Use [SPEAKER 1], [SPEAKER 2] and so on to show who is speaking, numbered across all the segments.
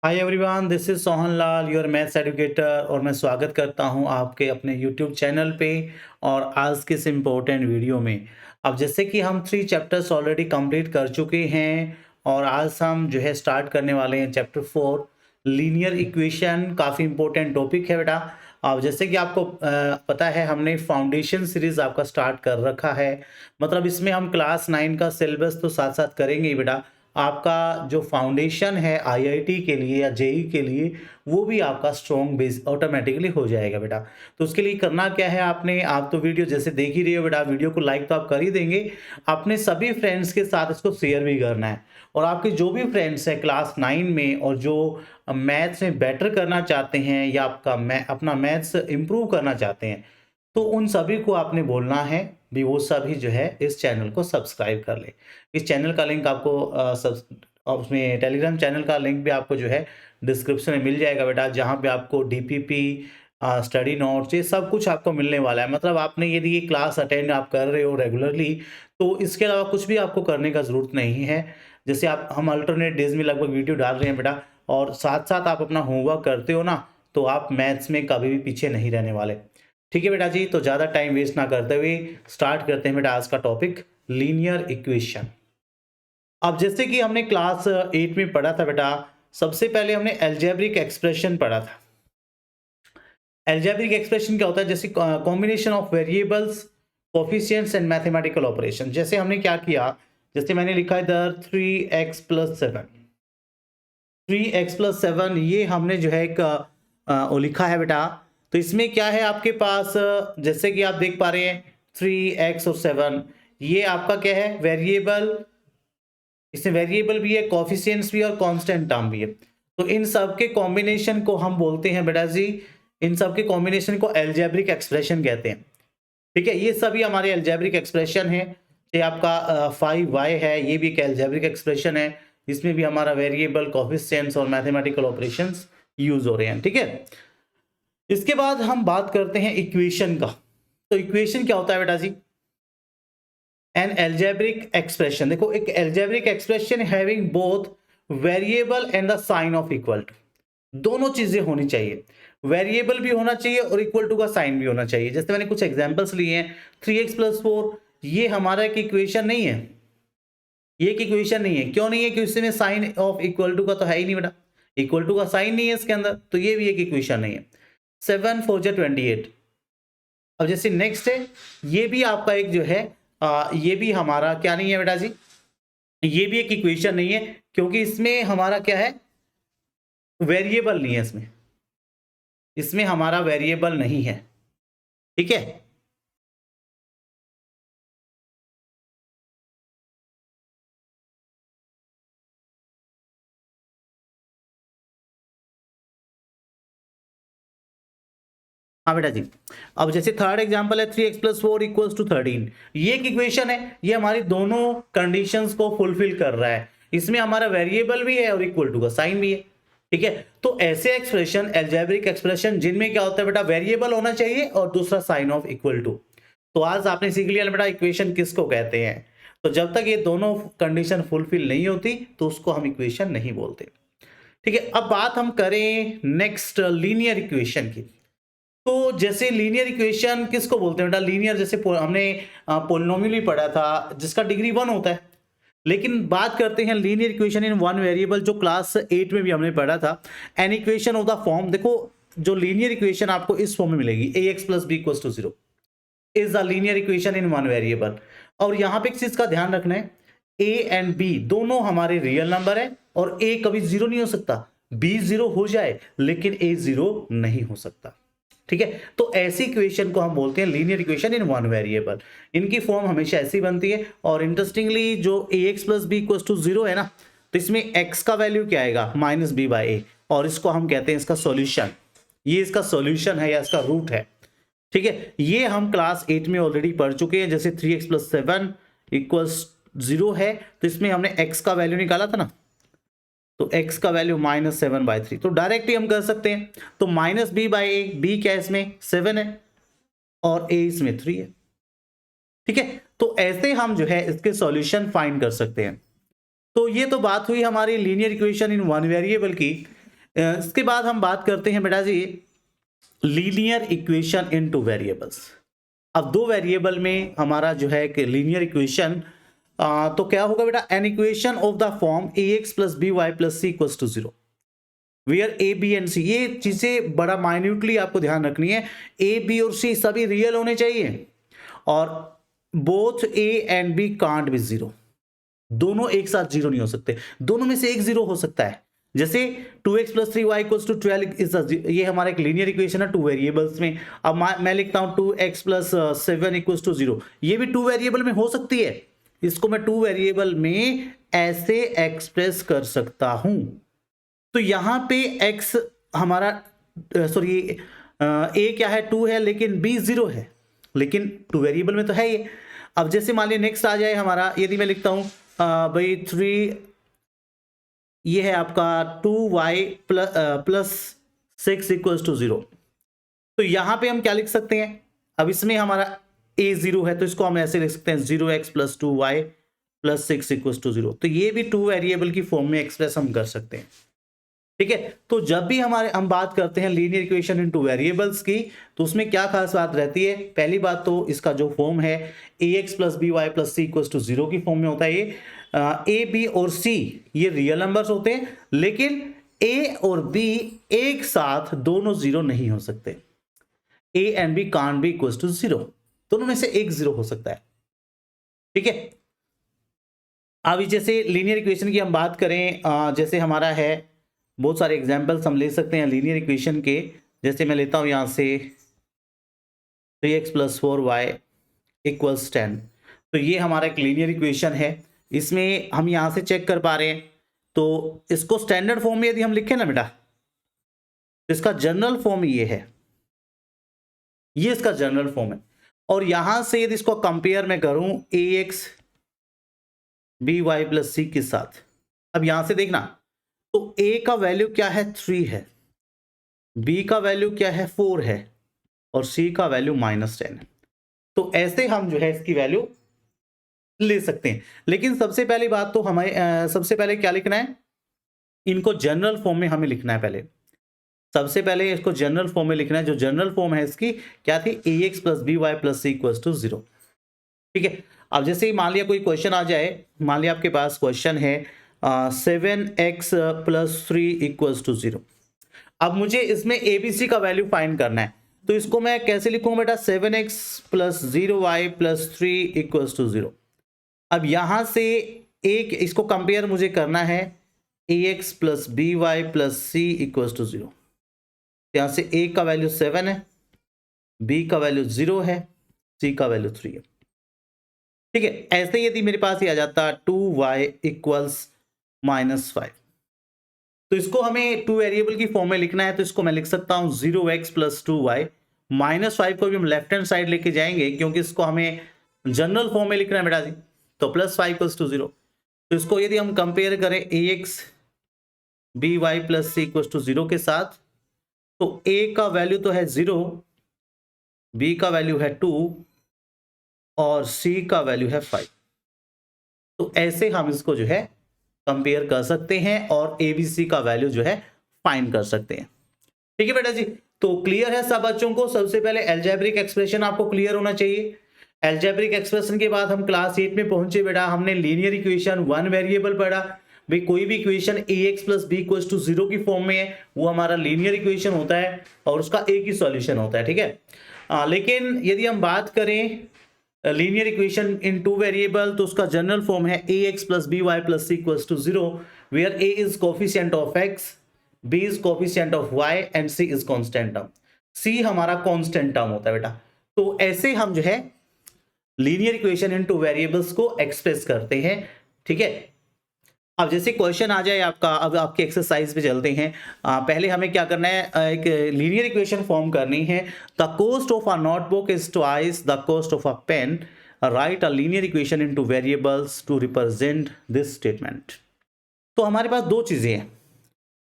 [SPEAKER 1] Hi everyone, this is Sohan Lal, your maths educator. और मैं स्वागत करता हूं आपके अपने यूट्यूब चैनल पे। और आज के इस इम्पोर्टेंट वीडियो में अब जैसे कि हम 3 चैप्टर्स ऑलरेडी कंप्लीट कर चुके हैं और आज हम जो है स्टार्ट करने वाले हैं चैप्टर 4 लीनियर इक्वेशन। काफ़ी इंपॉर्टेंट टॉपिक है बेटा। अब जैसे कि आपको पता है हमने फाउंडेशन सीरीज आपका स्टार्ट कर रखा है। मतलब इसमें हम क्लास 9 का सिलेबस तो साथ साथ करेंगे ही बेटा। आपका जो फाउंडेशन है आईआईटी के लिए या जेई के लिए वो भी आपका स्ट्रॉन्ग बेस ऑटोमेटिकली हो जाएगा बेटा। तो उसके लिए करना क्या है, आपने आप तो वीडियो जैसे देख ही रहे हो बेटा, वीडियो को लाइक तो आप कर ही देंगे। अपने सभी फ्रेंड्स के साथ इसको शेयर भी करना है। और आपके जो भी फ्रेंड्स हैं क्लास 9 में और जो मैथ्स में बेटर करना चाहते हैं या अपना मैथ्स इम्प्रूव करना चाहते हैं, तो उन सभी को आपने बोलना है भी वो सभी जो है इस चैनल को सब्सक्राइब कर ले। इस चैनल का लिंक आपको और उसमें टेलीग्राम चैनल का लिंक भी आपको जो है डिस्क्रिप्शन में मिल जाएगा बेटा, जहाँ पे आपको डीपीपी स्टडी नोट्स ये सब कुछ आपको मिलने वाला है। मतलब आपने यदि ये क्लास अटेंड आप कर रहे हो रेगुलरली, तो इसके अलावा कुछ भी आपको करने का ज़रूरत नहीं है। जैसे हम अल्टरनेट डेज में लगभग वीडियो डाल रहे हैं बेटा, और साथ साथ आप अपना होमवर्क करते हो ना, तो आप मैथ्स में कभी भी पीछे नहीं रहने वाले। ठीक है बेटा जी, तो ज़्यादा टाइम वेस्ट ना करते हुए स्टार्ट करते हैं बेटा आज का टॉपिक लीनियर इक्वेशन। अब जैसे कि हमने क्लास 8 में पढ़ा था बेटा, सबसे पहले हमने अलजेब्रिक एक्सप्रेशन पढ़ा था। अलजेब्रिक एक्सप्रेशन क्या होता है? जैसे combination of variables, coefficients and mathematical operation. जैसे हमने क्या किया, जैसे मैंने लिखा है इधर 3x + 7, 3x + 7 ये हमने जो है एक वो लिखा है बेटा। तो इसमें क्या है आपके पास, जैसे कि आप देख पा रहे हैं 3x और 7 ये आपका क्या है, वेरिएबल। इसमें वेरिएबल भी है, कोफिशिएंट्स भी और कांस्टेंट टर्म भी है। तो इन सब के कॉम्बिनेशन को हम बोलते हैं बेटा जी, इन सब के कॉम्बिनेशन को अलजेब्रिक एक्सप्रेशन कहते हैं। ठीक है, ये सभी हमारे अलजेब्रिक एक्सप्रेशन है। ये आपका 5y है, ये भी एक अलजेब्रिक एक्सप्रेशन है। इसमें भी हमारा वेरिएबल, कोफिशिएंट्स और मैथमेटिकल ऑपरेशंस यूज हो रहे हैं। ठीक है, इसके बाद हम बात करते हैं इक्वेशन का। तो इक्वेशन क्या होता है बेटा जी? N algebraic expression. देखो, एक algebraic expression having both variable and the sign of equal to, दोनों चीजें होनी चाहिए। वेरिएबल भी होना चाहिए और इक्वल टू का साइन भी होना चाहिए। जैसे मैंने कुछ एग्जांपल्स लिए हैं, 3x + 4 ये हमारा एक इक्वेशन नहीं है, ये एक इक्वेशन नहीं है। क्यों नहीं है? क्योंकि इसमें साइन ऑफ इक्वल टू का तो है ही नहीं बेटा, इक्वल टू का साइन नहीं है इसके अंदर, तो ये भी एक इक्वेशन नहीं है। 7 4 जा 28। अब जैसे नेक्स्ट है, ये भी आपका एक जो है ये भी हमारा क्या नहीं है बेटा जी, ये भी एक इक्वेशन नहीं है, क्योंकि इसमें हमारा क्या है, वेरिएबल नहीं है। इसमें इसमें हमारा वेरिएबल नहीं है। ठीक है, हाँ बेटा जी। अब जैसे थर्ड एग्जांपल है 3x + 4 = 13, ये एक इक्वेशन है, ये हमारी दोनों कंडीशंस को फुलफिल कर रहा है। इसमें हमारा वेरिएबल भी है और इक्वल टू का साइन भी है। ठीक है, तो ऐसे एक्सप्रेशन, अलजेब्रिक एक्सप्रेशन जिनमें क्या होता है बेटा, वेरिएबल होना चाहिए और दूसरा साइन ऑफ इक्वल टू। तो आज आपने सीख लिया बेटा इक्वेशन किसको कहते हैं। तो जब तक ये दोनों कंडीशन फुलफिल नहीं होती तो उसको हम इक्वेशन नहीं बोलते। ठीक है, अब बात हम करें नेक्स्ट लीनियर इक्वेशन की। तो जैसे लीनियर इक्वेशन किसको बोलते हैं बेटा? लीनियर, जैसे हमने पोलिनोमियल भी पढ़ा था जिसका डिग्री 1 होता है। लेकिन बात करते हैं linear equation in one variable, जो क्लास 8 में भी हमने पढ़ा था। N equation of the form, देखो जो लीनियर इक्वेशन आपको इस फॉर्म में मिलेगी, ax + b = 0 is the linear equation in one variable. और यहां पे एक चीज का ध्यान रखना है, a एंड b दोनों हमारे रियल नंबर है और a कभी 0 नहीं हो सकता। b 0 हो जाए लेकिन a 0 नहीं हो सकता। ठीक है, तो ऐसी इक्वेशन को हम बोलते हैं linear equation in one variable. इनकी फॉर्म हमेशा ऐसी बनती है। और इंटरेस्टिंगली जो ax + b = 0 है ना, तो इसमें x का वैल्यू क्या आएगा, -b/a, और इसको हम कहते हैं इसका सॉल्यूशन। ये इसका सॉल्यूशन है या इसका रूट है। ठीक है, ये हम क्लास 8 में ऑलरेडी पढ़ चुके हैं। जैसे 3x + 7 = 0 है, तो इसमें हमने x का वैल्यू निकाला था ना, तो x का वैल्यू -7/3, तो डायरेक्टली हम कर सकते हैं। तो -b/a, b क्या है इसमें 7 है और a इसमें 3 है। ठीक है, तो ऐसे हम जो है इसके सॉल्यूशन फाइंड कर सकते हैं। तो ये तो बात हुई हमारी linear equation in one variable की। इसके बाद हम बात करते हैं बेटा जी linear equation in two variables. अब दो वेरिएबल में हमारा जो है कि लीनियर इक्वेशन, तो क्या होगा बेटा, an equation of the form A X plus B Y plus C equals to 0 where A B and C, ये चीजें बड़ा माइन्यूटली आपको ध्यान रखनी है। ए बी और सी सभी रियल होने चाहिए और both A and B can't be 0, दोनों एक साथ 0 नहीं हो सकते, दोनों में से एक 0 हो सकता है। जैसे 2x plus 3y equals to 12 is, ये हमारा एक लीनियर इक्वेशन है टू वेरिएबल्स में। अब मैं लिखता हूं 2x प्लस 7 इक्वल्स टू 0, ये भी टू वेरिएबल में हो सकती है। इसको मैं टू वेरिएबल में ऐसे एक्सप्रेस कर सकता हूं। तो यहां पे x हमारा सॉरी a क्या है 2 है लेकिन b 0 है, लेकिन टू वेरिएबल में तो है ये। अब जैसे मान लिया नेक्स्ट आ जाए हमारा, यदि मैं लिखता हूं भाई 3, ये है आपका 2y प्लस 6 इक्वल्स टू 0, तो यहां पे हम क्या लिख सकते हैं, अब इसमें हमारा a 0 है तो इसको हम ऐसे लिख सकते हैं 0x plus 2y plus 6 equals to 0। तो ये भी टू वेरिएबल की फॉर्म में एक्सप्रेस हम कर सकते हैं, ठीक है। तो जब भी हम बात करते हैं linear equation in two variables की, तो उसमें क्या खास बात रहती है, पहली बात तो इसका जो फॉर्म है A X plus B Y plus C equals to 0 की फॉर्म में होता है। ये ए बी और सी ये रियल नंबर्स होते हैं, लेकिन ए और बी एक साथ दोनों 0 नहीं हो सकते। A and B can't be equals to 0, दोनों में से एक 0 हो सकता है, ठीक है। अभी जैसे लीनियर इक्वेशन की हम बात करें, जैसे हमारा है बहुत सारे एग्जाम्पल्स हम ले सकते हैं लीनियर इक्वेशन के। जैसे मैं लेता हूं यहां से 3x प्लस 4y इक्वल्स 10, तो ये हमारा एक लीनियर इक्वेशन है। इसमें हम यहां से चेक कर पा रहे हैं, तो इसको स्टैंडर्ड फॉर्म में यदि हम लिखें ना बेटा, तो इसका जनरल फॉर्म ये है, ये इसका जनरल फॉर्म है। और यहां से यदि इसको कंपेयर मैं करूं ax by प्लस सी के साथ, अब यहां से देखना, तो a का वैल्यू क्या है 3 है, b का वैल्यू क्या है 4 है और c का वैल्यू -10 है। तो ऐसे हम जो है इसकी वैल्यू ले सकते हैं। लेकिन सबसे पहली बात तो हमें सबसे पहले क्या लिखना है, इनको जनरल फॉर्म में हमें लिखना है। पहले सबसे पहले इसको जनरल फॉर्म में लिखना है। जो जनरल फॉर्म है इसकी क्या थी, ax plus B Y plus C equals to 0, ठीक है। अब जैसे ही मान लिया कोई क्वेश्चन आ जाए, मान लिया आपके पास क्वेश्चन है 7x प्लस 3 इक्वल्स टू 0। अब मुझे इसमें ABC का वैल्यू फाइंड करना है, तो इसको मैं कैसे लिखूंगा बेटा, 7x plus 0y plus 3 equals to 0। अब यहां से एक इसको कंपेयर मुझे करना है ax plus B Y plus C equals to 0। यहां से a का वैल्यू 7 है, b का वैल्यू 0 है, c का वैल्यू 3 है, ठीक है। ऐसे यदि मेरे पास ये आ जाता 2y इक्वल्स -5, तो इसको हमें टू वेरिएबल की फॉर्म में लिखना है, तो इसको मैं लिख सकता हूं 0x प्लस 2y, -5 को भी हम लेफ्ट हैंड साइड लेके जाएंगे क्योंकि इसको हमें जनरल फॉर्म में लिखना है बेटा जी, तो +5 इक्वल्स टू 0। तो इसको यदि हम कंपेयर करें ax by plus C equals to 0 के साथ, तो a का वैल्यू तो है 0, b का वैल्यू है 2 और c का वैल्यू है 5। तो ऐसे हम इसको जो है कंपेयर कर सकते हैं और ABC का वैल्यू जो है फाइंड कर सकते हैं, ठीक है बेटा जी। तो क्लियर है सब बच्चों को। सबसे पहले अलजेब्रिक एक्सप्रेशन आपको क्लियर होना चाहिए। अलजेब्रिक एक्सप्रेशन के बाद हम क्लास 8 में पहुंचे बेटा, हमने लीनियर इक्वेशन वन वेरिएबल पढ़ा। भाई कोई भी equation ax plus B equals to 0 की फॉर्म में है, वो हमारा लीनियर इक्वेशन होता है और उसका एक ही सॉल्यूशन होता है, ठीक है। लेकिन यदि हम बात करें linear equation in two variable, तो उसका जनरल फॉर्म है ax plus B Y plus C equals to 0 वेयर a is coefficient of x, b is coefficient of y and c is constant term. c हमारा constant term होता है बेटा। तो ऐसे हम जो है linear equation in two variables को एक्सप्रेस करते हैं, ठीक है। अब जैसे क्वेश्चन आ जाए आपका, अब आपके एक्सरसाइज पे चलते हैं। पहले हमें क्या करना है, एक लीनियर इक्वेशन फॉर्म करनी है। The cost of a notebook is twice the cost of a pen, write a linear equation in two variables to represent this statement. तो हमारे पास दो चीजें हैं,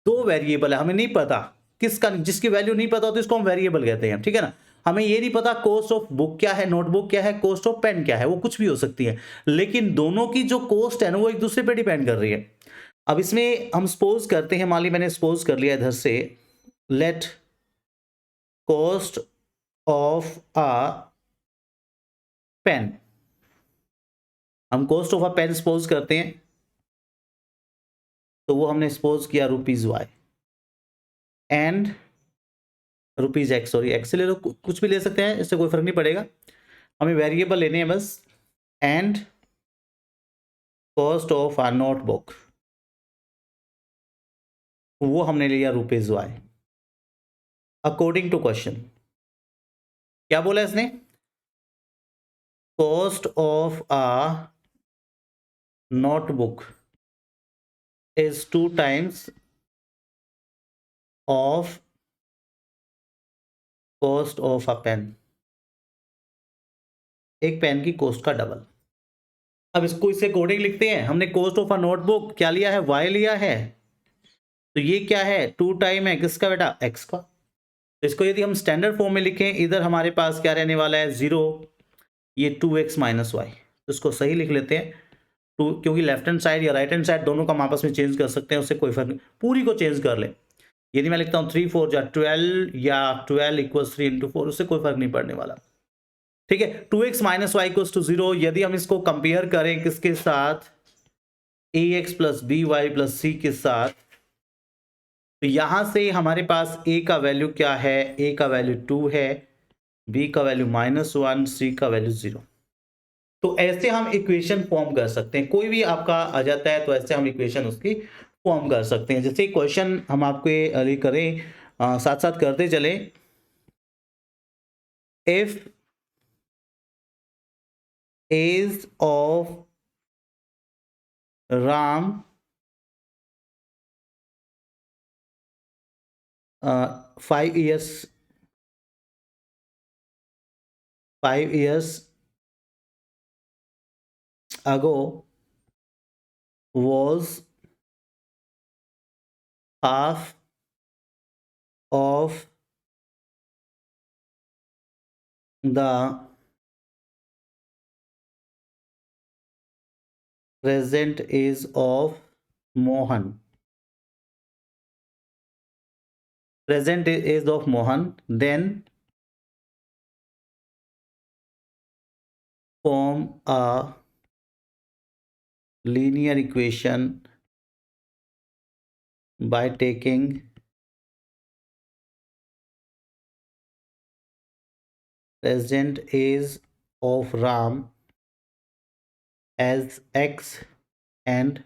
[SPEAKER 1] दो वेरिएबल है, हमें नहीं पता किसका, जिसकी वैल्यू नहीं पता होती उसको हम वेरिएबल कहते हैं, ठीक है ना। हमें ये नहीं पता कॉस्ट ऑफ बुक क्या है, नोटबुक क्या है, कॉस्ट ऑफ पेन क्या है, वो कुछ भी हो सकती है, लेकिन दोनों की जो कॉस्ट है ना वो एक दूसरे पे डिपेंड कर रही है। अब इसमें हम सपोज करते हैं, मान ली मैंने सपोज कर लिया इधर से, let cost of a pen, हम cost of a pen suppose करते हैं, तो वो हमने सपोज किया ₹y and ₹x, sorry x से ले लो, कुछ भी ले सकते हैं, इससे कोई फर्क नहीं पड़ेगा, हमें वेरिएबल लेने हैं बस, and cost of a notebook, वो हमने लिया ₹y अकॉर्डिंग टू क्वेश्चन। क्या बोला इसने? Cost of a notebook is 2 times of cost of a pen, एक पेन की कॉस्ट का डबल। अब इसको इसके अकॉर्डिंग लिखते हैं, हमने कॉस्ट ऑफ अ नोटबुक क्या लिया है? y लिया है, तो ये क्या है? 2 टाइम है किसका बेटा? x का। तो इसको यदि हम स्टैंडर्ड फॉर्म में लिखें, इधर हमारे पास क्या रहने वाला है? 0, ये 2x माइनस वाई, तो इसको सही लिख लेते हैं 2, क्योंकि लेफ्ट हैंड साइड या राइट हैंड साइड दोनों का हम आपस में चेंज कर सकते हैं, उससे कोई फर्क नहीं, पूरी को चेंज कर ले। यदि मैं लिखता हूँ 3 4 या 12 या 12 इक्वल्स 3 into 4, उससे कोई फर्क नहीं पड़ने वाला। ठीक है, 2x minus Y equals to 0। यदि हम इसको कंपेयर करें किसके साथ? ax plus B Y plus C के साथ, तो यहां से हमारे पास a का वैल्यू क्या है? a का वैल्यू 2 है, b का वैल्यू -1, c का वैल्यू 0। तो ऐसे हम इक्वेशन फॉर्म कर सकते हैं, कोई भी आपका आ जाता है तो ऐसे हम इक्वेशन उसकी फॉर्म कर सकते हैं। जैसे क्वेश्चन हम आपके करें, साथ साथ करते चले। If age of Ram 5 years ago was half of the present age of Mohan. Present age of Mohan, then form a linear equation by taking present age of Ram as x and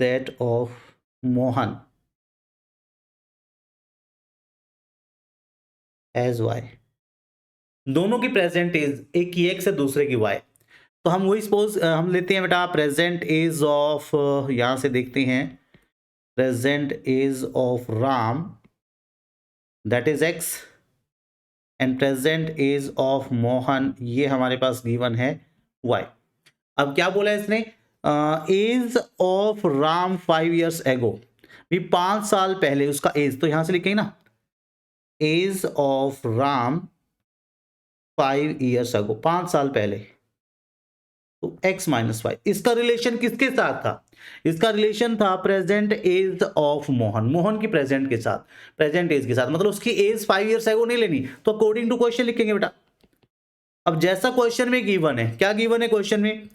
[SPEAKER 1] that of Mohan as y। दोनों की present as, एक की x है दूसरे की y, तो हम वही सपोज हम लेते हैं बेटा प्रेजेंट एज ऑफ, यहां से देखते हैं, present age of Ram that is x and present age of Mohan, ये हमारे पास गिवन है y। अब क्या बोला इसने? एज ऑफ राम 5 years एगो, भी 5 साल पहले उसका एज, तो यहां से लिखेंगे ना, एज ऑफ राम 5 years एगो, 5 साल पहले, तो x माइनस वाई। इसका रिलेशन किसके साथ था? इसका रिलेशन था present age of Mohan, Mohan की प्रेजेंट के साथ, प्रेजेंट एज के साथ, मतलब उसकी एज 5 years एगो नहीं लेनी, तो अकॉर्डिंग टू क्वेश्चन लिखेंगे बेटा। अब जैसा क्वेश्चन में गिवन है, क्या गिवन है क्वेश्चन में?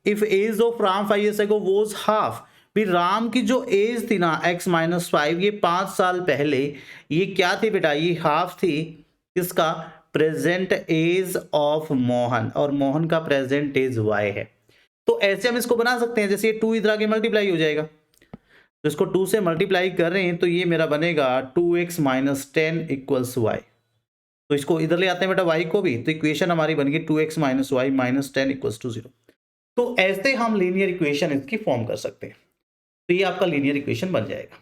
[SPEAKER 1] If age of Ram 5 years ago was half, भी राम की जो एज थी ना x माइनस 5, ये 5 साल पहले, ये क्या थी बेटा? ये हाफ थी किसका? प्रेजेंट एज ऑफ मोहन, और मोहन का प्रेजेंट एज y है। तो ऐसे हम इसको बना सकते हैं, जैसे ये 2 इधर आगे मल्टीप्लाई हो जाएगा, तो इसको 2 से मल्टीप्लाई कर रहे हैं, तो ये मेरा बनेगा 2x माइनस 10 इक्वल्स वाई। तो इसको इधर ले आते हैं बेटा y को भी, तो इक्वेशन हमारी बन गई 2x minus Y minus 10 equals to 0। तो ऐसे हम लीनियर इक्वेशन इसकी फॉर्म कर सकते हैं, तो ये आपका लीनियर इक्वेशन बन जाएगा।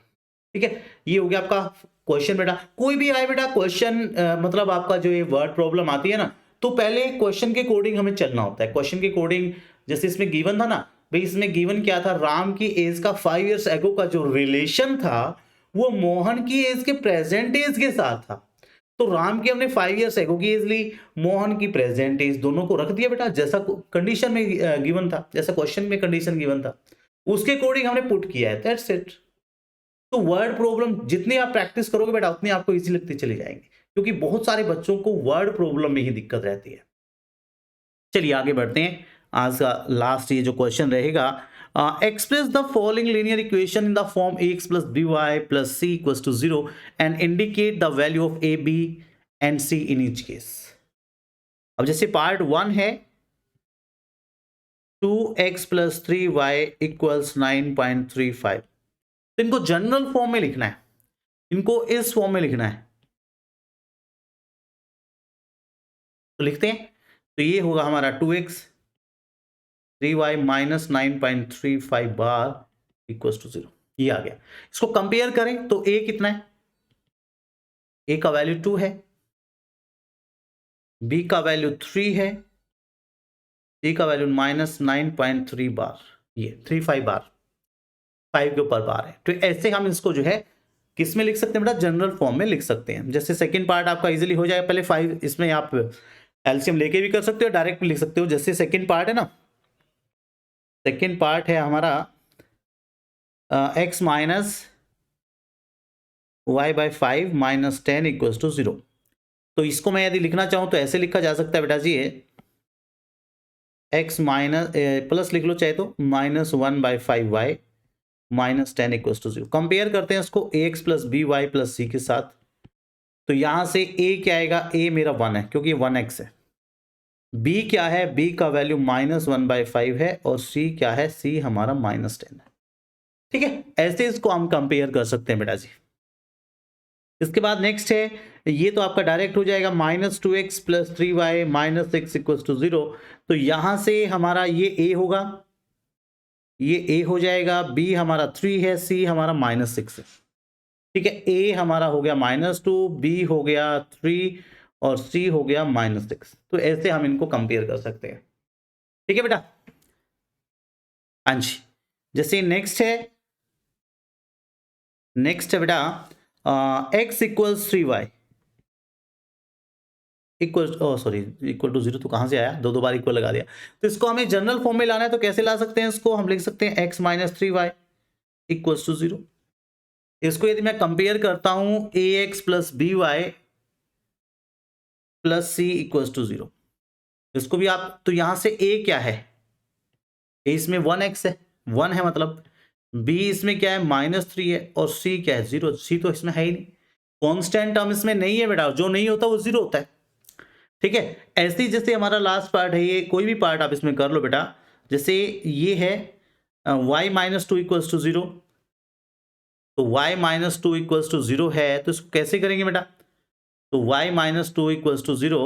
[SPEAKER 1] ठीक है, ये हो गया आपका क्वेश्चन बेटा। कोई भी आए बेटा क्वेश्चन, मतलब आपका जो ये वर्ड प्रॉब्लम आती है ना, तो पहले क्वेश्चन के अकॉर्डिंग हमें चलना होता है, क्वेश्चन के अकॉर्डिंग। जैसे इसमें गिवन था ना भाई, इसमें गिवन क्या था? राम की एज का 5 years एगो का जो रिलेशन था वो मोहन की एज के प्रेजेंट एज के साथ था। तो राम की हमने 5 years एगो की एज ली, मोहन की प्रेजेंट एज, दोनों को रख दिया बेटा जैसा कंडीशन में गिवन था, जैसा क्वेश्चन में कंडीशन गिवन था। उसके अकॉर्डिंग हमने पुट किया है, दैट्स इट। तो वर्ड प्रॉब्लम जितनी आप प्रैक्टिस करोगे बेटा उतनी आपको इजी लगती चली जाएंगी, क्योंकि बहुत सारे बच्चों को वर्ड प्रॉब्लम में ही दिक्कत रहती है। चलिए आगे बढ़ते हैं। आज का लास्ट ये जो क्वेश्चन रहेगा, express the following linear equation in the form ax plus by plus c equals to 0 and indicate the value of a, b and c in each case। अब जैसे पार्ट 1 है 2x plus 3y equals 9.35, तो इनको general form में लिखना है, इनको इस फॉर्म में लिखना है। तो लिखते हैं, तो ये होगा हमारा 2x 3y minus 9.35 bar equals to 0, ये आ गया। इसको कंपेयर करें तो a कितना है, a का वैल्यू 2 है, b का वैल्यू 3 है, c का वैल्यू माइनस 9.3 बार, ये 35 बार 5 के ऊपर बार है। तो ऐसे हम इसको जो है किस में लिख सकते हैं बेटा, जनरल फॉर्म में लिख सकते हैं। जैसे सेकंड पार्ट आपका इजीली हो जाएगा, पहले 5 इसमें आप एलसीएम लेके भी कर सकते हो, डायरेक्ट भी लिख सकते हो। जैसे सेकंड पार्ट है ना, सेकेंड पार्ट है हमारा x minus Y by 5 minus 10 equals to 0। तो इसको मैं यदि लिखना चाहूं तो ऐसे लिखा जा सकता है बेटा जी, x माइनस प्लस लिख लो चाहे तो minus 1 by 5 Y minus 10 equals to 0। Compare करते हैं इसको ax plus B Y plus C के साथ। तो यहां से a क्या आएगा, a मेरा 1 है क्योंकि 1x है। b क्या है, b का वैल्यू माइनस 1 बाई 5 है, और c क्या है, c हमारा माइनस 10 है। ठीक है, ऐसे इसको हम कंपेयर कर सकते हैं बेटा जी। इसके बाद नेक्स्ट है, ये तो आपका डायरेक्ट हो जाएगा minus 2x plus 3y minus 6 equals to 0। तो यहां से हमारा ये a होगा, ये a हो जाएगा, b हमारा 3 है, c हमारा माइनस 6 है। ठीक है, a हमारा हो गया माइनस 2, b हो गया 3 और c हो गया माइनस 6। तो ऐसे हम इनको कंपेयर कर सकते हैं। ठीक है बेटा, हाँ जी। जैसे नेक्स्ट है बेटा x equals 3y equal to 0, तो कहां से आया, दो बार इक्वल लगा दिया। तो इसको हमें जनरल फॉर्म में लाना है, तो कैसे ला सकते हैं इसको, हम लिख सकते हैं x minus 3y equals to 0। इसको यदि मैं कंपेयर करता हूं ax plus B Y plus C equals to 0, इसको भी आप, तो यहां से a क्या है, a इसमें 1x है, 1 है मतलब, b इसमें क्या है माइनस 3 है, और c क्या है 0, c तो इसमें है ही नहीं, कांस्टेंट टर्म इसमें नहीं है बेटा, जो नहीं होता वो 0 होता है। ठीक है, ऐसे ही जैसे हमारा लास्ट पार्ट है, ये कोई भी पार्ट आप इसमें कर लो बेटा। जैसे ये है y माइनस 2 इक्वल्स टू 0, तो y माइनस 2 इक्वल्स टू 0 है, तो इसको कैसे करेंगे बेटा, तो y माइनस 2 इक्वल्स टू 0,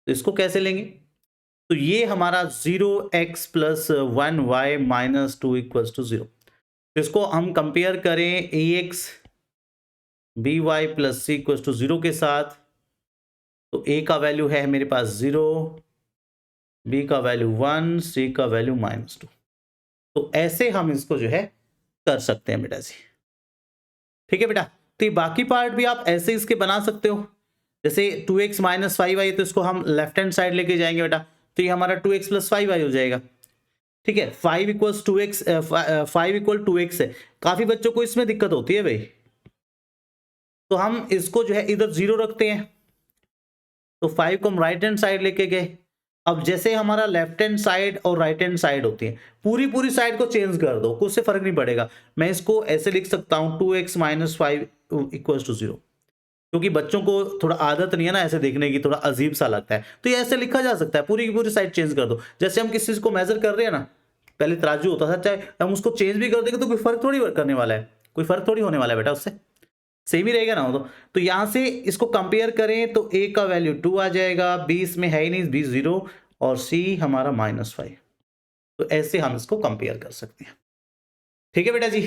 [SPEAKER 1] तो इसको कैसे लेंगे, तो ये हमारा 0x plus 1y minus 2 equals to 0। तो इसको हम कंपेयर करें ax by plus C equals to 0 के साथ, तो a का वैल्यू है मेरे पास 0, b का वैल्यू 1, c का वैल्यू माइनस 2। तो ऐसे हम इसको जो है कर सकते हैं बेटा जी। ठीक है बेटा, तो ये बाकी पार्ट भी आप ऐसे इसके बना सकते हो। जैसे 2x माइनस 5y, तो इसको हम लेफ्ट हैंड साइड लेके जाएंगे बेटा, तो ये हमारा 2x प्लस 5y हो जाएगा। ठीक है, 5 इक्वल्स 2x, 5 इक्वल 2x है। काफी बच्चों को इसमें दिक्कत होती है भाई, तो हम इसको जो है इधर 0 रखते हैं, तो 5 को हम राइट हैंड साइड लेके गए। अब जैसे हमारा लेफ्ट हैंड साइड और राइट हैंड साइड होती है, पूरी साइड को चेंज कर दो, कुछ से फर्क नहीं पड़ेगा। मैं इसको ऐसे लिख सकता हूं 2x माइनस 5 इक्वल्स टू 0, क्योंकि बच्चों को थोड़ा आदत नहीं है ना ऐसे देखने की, थोड़ा अजीब सा लगता है, तो ये ऐसे लिखा जा सकता है, पूरी की पूरी साइड चेंज कर दो। जैसे हम किसी चीज को मेजर कर रहे हैं ना, पहले तराजू होता था, चाहे हम उसको चेंज भी कर देंगे तो कोई फर्क थोड़ी करने वाला है, कोई फर्क थोड़ी होने वाला है बेटा, उससे सेम ही रहेगा ना। तो यहां से इसको कंपेयर करें तो a का वैल्यू 2 आ जाएगा, b इसमें है ही नहीं, b 0, और c हमारा माइनस 5। तो ऐसे हम इसको कंपेयर कर सकते हैं। ठीक है बेटा जी,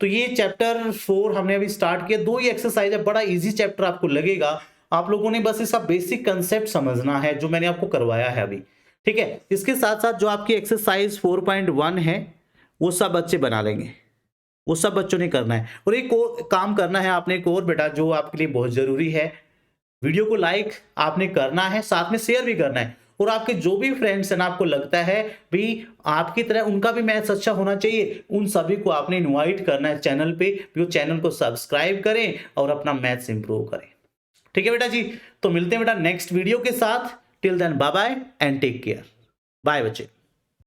[SPEAKER 1] तो ये चैप्टर 4 हमने अभी स्टार्ट किया। 2 ही एक्सरसाइज है, बड़ा इजी चैप्टर आपको लगेगा। आप लोगों ने बस इसका बेसिक कंसेप्ट समझना है जो मैंने आपको करवाया है अभी। ठीक है, इसके साथ साथ जो आपकी एक्सरसाइज 4.1 है वो सब बच्चे बना लेंगे, वो सब बच्चों ने करना है। और एक और काम करना है आपने, एक और बेटा जो आपके लिए बहुत जरूरी है, वीडियो को लाइक आपने करना है, साथ में शेयर भी करना है, और आपके जो भी फ्रेंड्स हैं ना, आपको लगता है भी आपकी तरह उनका भी मैथ्स अच्छा होना चाहिए, उन सभी को आपने इनवाइट करना है चैनल पे, वो चैनल को सब्सक्राइब करें और अपना मैथ्स इंप्रूव करें। ठीक है बेटा जी, तो मिलते हैं बेटा नेक्स्ट वीडियो के साथ। Till then bye bye and take care. Bye बच्चे।